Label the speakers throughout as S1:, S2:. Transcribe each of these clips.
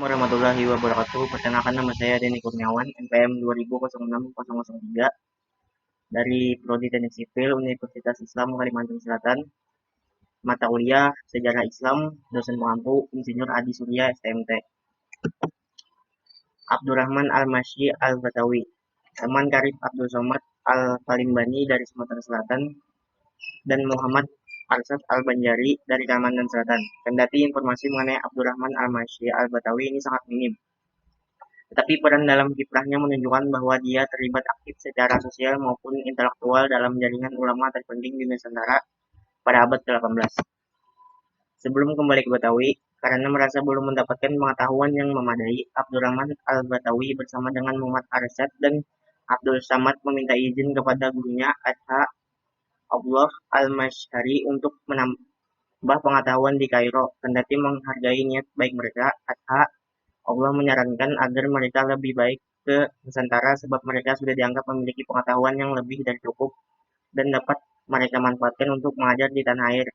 S1: Warahmatullahi wabarakatuh. Perkenalkan, nama saya Denny Kurniawan, NPM 2006-003 dari Prodi Teknik Sipil Universitas Islam Kalimantan Selatan. Mata kuliah Sejarah Islam, dosen pengampu Insinyur Adi Surya STMT. Abdurrahman Al-Masyi Al-Batawi, Salman Karib Abdul Somad Al-Palimbani dari Sumatera Selatan, dan Muhammad Arsad Al-Banjari dari Kalimantan Selatan. Kendati informasi mengenai Abdurrahman Al-Masyi Al-Batawi ini sangat minim, tetapi peran dalam kiprahnya menunjukkan bahwa dia terlibat aktif secara sosial maupun intelektual dalam jaringan ulama terpenting di Nusantara pada abad ke-18. Sebelum kembali ke Batawi, karena merasa belum mendapatkan pengetahuan yang memadai, Abdurrahman Al-Batawi bersama dengan Muhammad Arsad dan Abdul Samad meminta izin kepada gurunya Atha Allah Al-Mashari untuk menambah pengetahuan di Kairo. Kendati menghargai niat baik mereka, Atha Allah menyarankan agar mereka lebih baik ke Nusantara sebab mereka sudah dianggap memiliki pengetahuan yang lebih dari cukup dan dapat mereka manfaatkan untuk mengajar di tanah air.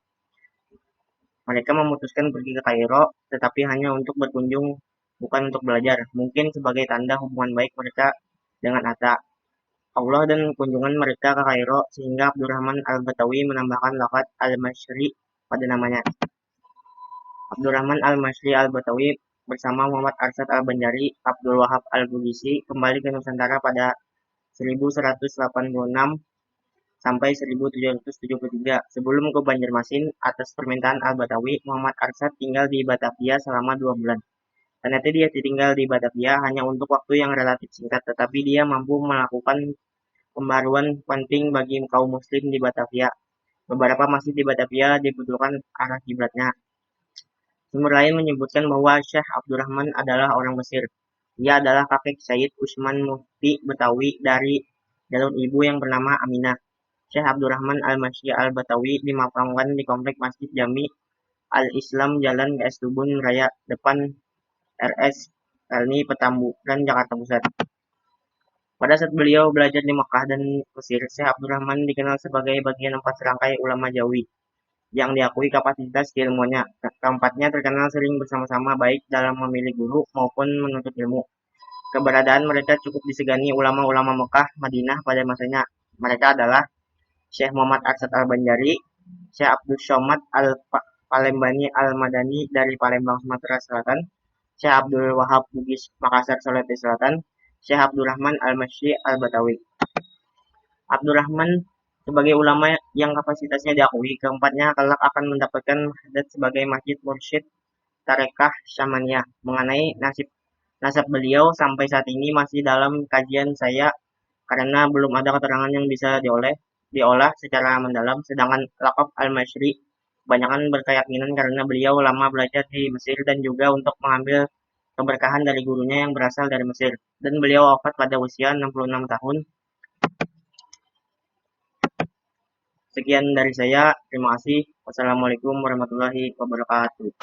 S1: Mereka memutuskan pergi ke Kairo, tetapi hanya untuk berkunjung, bukan untuk belajar. Mungkin sebagai tanda hubungan baik mereka dengan Atta Allah dan kunjungan mereka ke Kairo, sehingga Abdurrahman Al-Batawi menambahkan lafaz Al-Masyri pada namanya. Abdurrahman Al-Masri Al-Batawi bersama Muhammad Arsad Al-Banjari, Abdul Wahab Al-Bugisi kembali ke Nusantara pada 1186 sampai 1773. Sebelum ke Banjarmasin, atas permintaan Al-Batawi, Muhammad Arsad tinggal di Batavia selama 2 bulan. Ternyata dia tinggal di Batavia hanya untuk waktu yang relatif singkat, tetapi dia mampu melakukan pembaruan penting bagi kaum muslim di Batavia. Beberapa masjid di Batavia dibutuhkan arah kiblatnya. Sumber lain menyebutkan bahwa Syekh Abdurrahman adalah orang Mesir. Ia adalah kakek Sayyid Usman Mufti Betawi dari jalur ibu yang bernama Aminah. Syekh Abdurrahman Al-Masyi Al-Batawi dimakamkan di komplek Masjid Jami Al-Islam Jalan GS Tubun Raya depan RS Helmi Petamburan, Jakarta Pusat. Pada saat beliau belajar di Mekah dan Mesir, Syekh Abdurrahman dikenal sebagai bagian 4 serangkai ulama Jawi yang diakui kapasitas ilmunya. Keempatnya terkenal sering bersama-sama baik dalam memilih guru maupun menuntut ilmu. Keberadaan mereka cukup disegani ulama-ulama Mekah, Madinah pada masanya. Mereka adalah Syekh Muhammad Arsad Al-Banjari, Syekh Abdul Somad Al-Palembani Al-Madani dari Palembang, Sumatera Selatan, Syekh Abdul Wahab Bugis, Makassar, Sulawesi Selatan, Syekh Abdurrahman Al-Masyi Al-Batawi. Abdurrahman sebagai ulama yang kapasitasnya diakui, keempatnya kelak akan mendapatkan hadat sebagai masjid mursyid Tarekah Syamaniyah. Mengenai nasab beliau sampai saat ini masih dalam kajian saya karena belum ada keterangan yang bisa diolah secara mendalam. Sedangkan lakab Al-Masyri kebanyakan berkeyakinan karena beliau lama belajar di Mesir dan juga untuk mengambil keberkahan dari gurunya yang berasal dari Mesir, dan beliau wafat pada usia 66 tahun. Sekian dari saya, terima kasih. Wassalamualaikum warahmatullahi wabarakatuh.